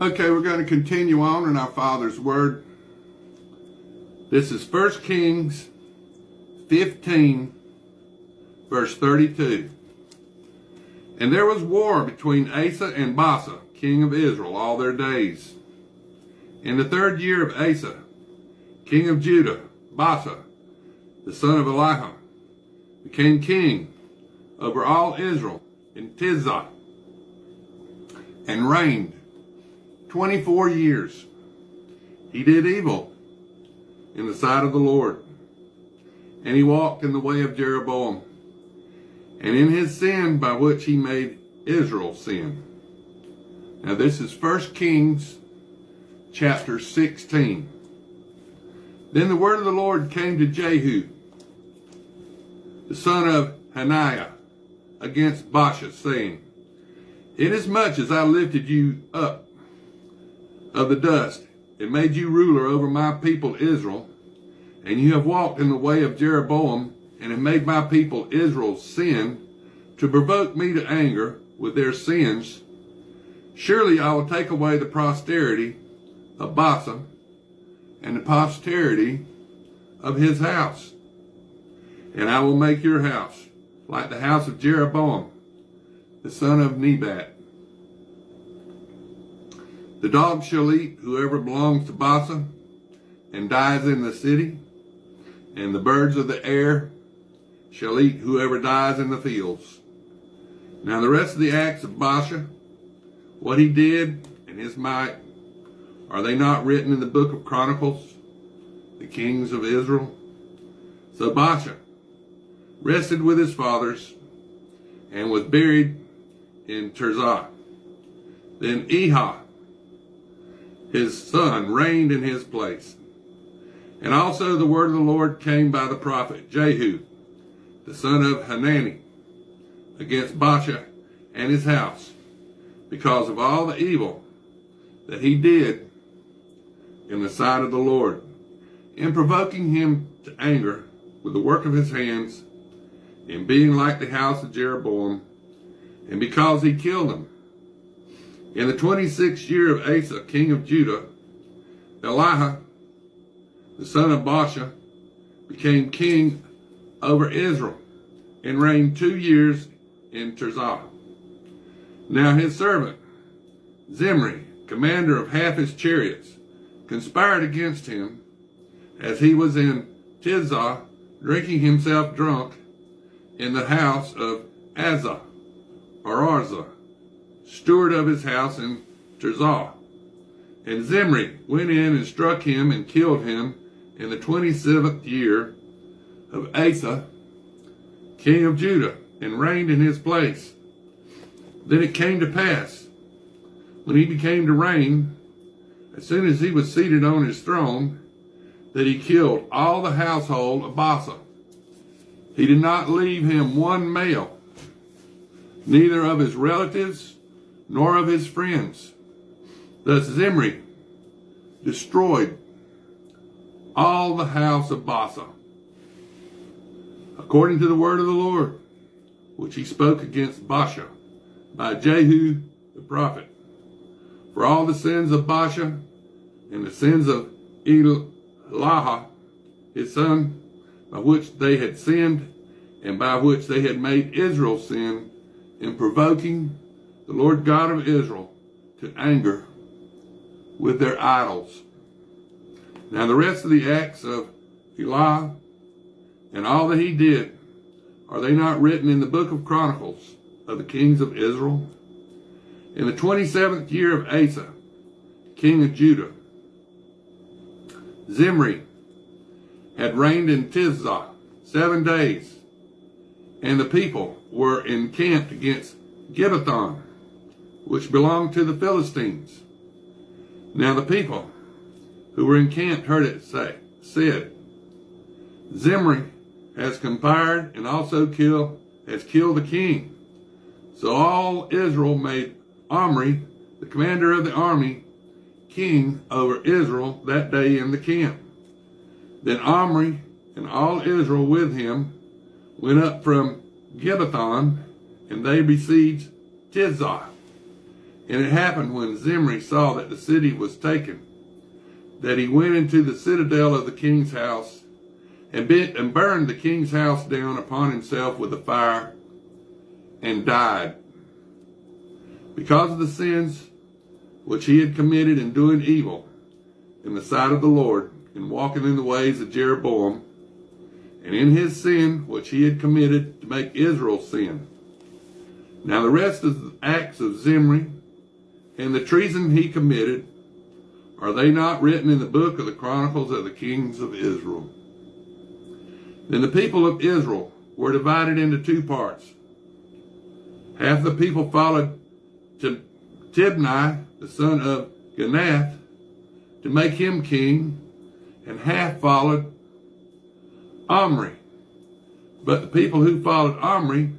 Okay, we're going to continue on in our Father's Word. This is 1 Kings 15, verse 32. And there was war between Asa and Baasha, king of Israel, all their days. In the 3rd year of Asa, king of Judah, Baasha, the son of Eliah, became king over all Israel in Tirzah, and reigned 24 years. He did evil in the sight of the Lord, and he walked in the way of Jeroboam, and in his sin by which he made Israel sin. Now this is 1 Kings chapter 16. Then the word of the Lord came to Jehu, the son of Hananiah, against Baasha, saying, Inasmuch as I lifted you up of the dust, and made you ruler over my people Israel, and you have walked in the way of Jeroboam, and have made my people Israel sin, to provoke me to anger with their sins, surely I will take away the posterity of Baasha, and the posterity of his house, and I will make your house like the house of Jeroboam, the son of Nebat. The dog shall eat whoever belongs to Baasha and dies in the city, and the birds of the air shall eat whoever dies in the fields. Now the rest of the acts of Baasha, what he did and his might, are they not written in the book of Chronicles, the kings of Israel? So Baasha rested with his fathers and was buried in Tirzah. Then Ehah, his son, reigned in his place. And also the word of the Lord came by the prophet Jehu, the son of Hanani, against Baasha and his house, because of all the evil that he did in the sight of the Lord, in provoking him to anger with the work of his hands, in being like the house of Jeroboam, and because he killed him. In the 26th year of Asa, king of Judah, Eliah, the son of Baasha, became king over Israel, and reigned 2 years in Tirzah. Now his servant, Zimri, commander of half his chariots, conspired against him as he was in Tirzah, drinking himself drunk in the house of Azah, or Arzah, steward of his house in Tirzah. And Zimri went in and struck him and killed him in the 27th year of Asa, king of Judah, and reigned in his place. Then it came to pass, when he became to reign, as soon as he was seated on his throne, that he killed all the household of Baasha. He did not leave him one male, neither of his relatives nor of his friends. Thus Zimri destroyed all the house of Baasha, according to the word of the Lord, which he spoke against Baasha by Jehu the prophet. For all the sins of Baasha and the sins of Eliah his son, by which they had sinned, and by which they had made Israel sin, in provoking the Lord God of Israel to anger with their idols. Now the rest of the acts of Eliah and all that he did, are they not written in the book of Chronicles of the kings of Israel? In the 27th year of Asa, king of Judah, Zimri had reigned in Tirzah 7 days, and the people were encamped against Gibbethon, which belonged to the Philistines. Now the people who were encamped heard it said, Zimri has conspired and also has killed the king. So all Israel made Omri, the commander of the army, king over Israel that day in the camp. Then Omri and all Israel with him went up from Gibbethon, and they besieged Tirzah. And it happened when Zimri saw that the city was taken, that he went into the citadel of the king's house and burned the king's house down upon himself with a fire and died. Because of the sins which he had committed in doing evil in the sight of the Lord, and walking in the ways of Jeroboam, and in his sin which he had committed to make Israel sin. Now the rest of the acts of Zimri, and the treason he committed, are they not written in the book of the Chronicles of the kings of Israel? Then the people of Israel were divided into two parts. Half the people followed Tibni, the son of Ginath, to make him king, and half followed Omri. But the people who followed Omri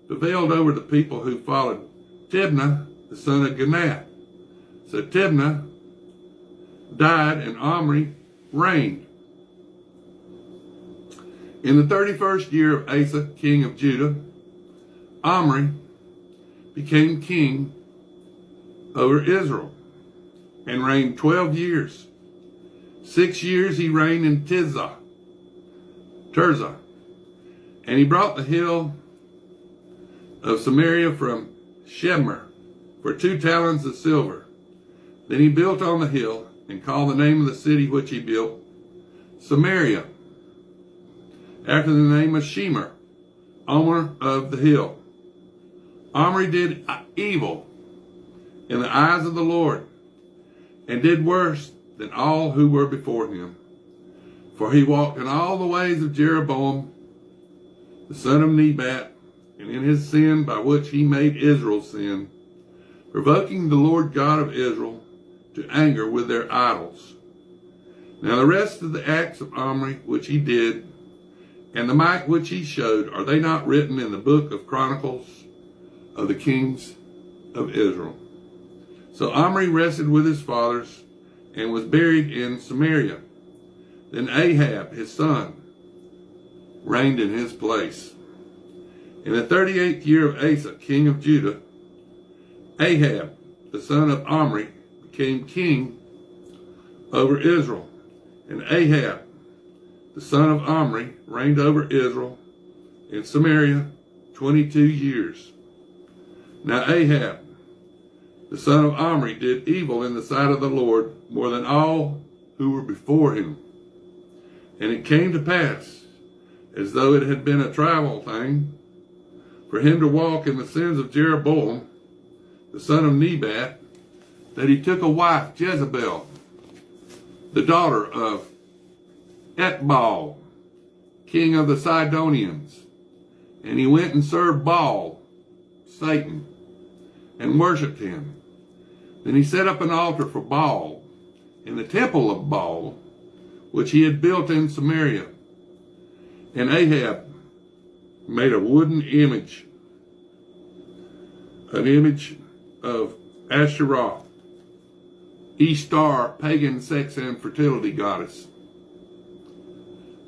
prevailed over the people who followed Tibni, the son of Ginath. So Tibni died, and Omri reigned. In the 31st year of Asa, king of Judah, Omri became king over Israel and reigned 12 years. 6 years he reigned in Tirzah. And he brought the hill of Samaria from Shemer for 2 talents of silver. Then he built on the hill and called the name of the city which he built Samaria, after the name of Shemer, owner of the hill. Omri did evil in the eyes of the Lord, and did worse than all who were before him. For he walked in all the ways of Jeroboam, the son of Nebat, and in his sin by which he made Israel sin, provoking the Lord God of Israel to anger with their idols. Now the rest of the acts of Omri which he did, and the might which he showed, are they not written in the book of Chronicles of the kings of Israel? So Omri rested with his fathers, and was buried in Samaria. Then Ahab, his son, reigned in his place. In the 38th year of Asa, king of Judah, Ahab, the son of Omri, became king over Israel. And Ahab, the son of Omri, reigned over Israel in Samaria 22 years. Now Ahab, the son of Omri, did evil in the sight of the Lord more than all who were before him. And it came to pass, as though it had been a trivial thing, for him to walk in the sins of Jeroboam, the son of Nebat, that he took a wife, Jezebel, the daughter of Etbaal, king of the Sidonians. And he went and served Baal, Satan, and worshipped him. Then he set up an altar for Baal in the temple of Baal, which he had built in Samaria. And Ahab made a wooden image, an image of Asherah, Ishtar, pagan sex and fertility goddess.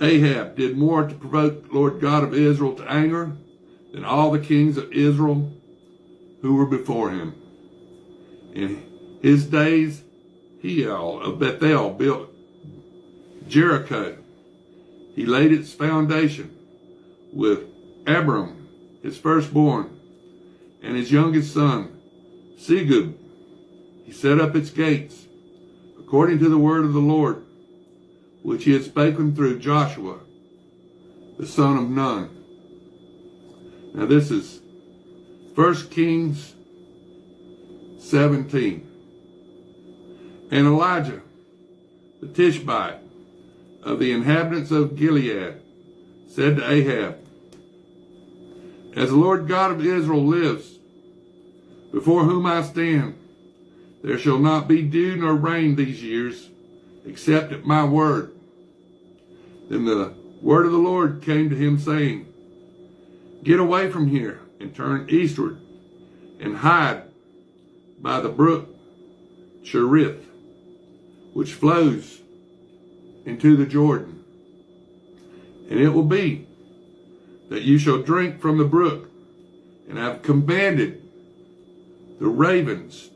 Ahab did more to provoke the Lord God of Israel to anger than all the kings of Israel who were before him. In his days, Hiel of Bethel built Jericho. He laid its foundation with Abram, his firstborn, and his youngest son, Segub. He set up its gates, according to the word of the Lord, which he had spoken through Joshua, the son of Nun. Now this is 1 Kings 17. And Elijah, the Tishbite of the inhabitants of Gilead, said to Ahab, As the Lord God of Israel lives, before whom I stand, there shall not be dew nor rain these years, except at my word. Then the word of the Lord came to him, saying, Get away from here and turn eastward and hide by the brook Cherith, which flows into the Jordan. And it will be that you shall drink from the brook, and I have commanded the ravens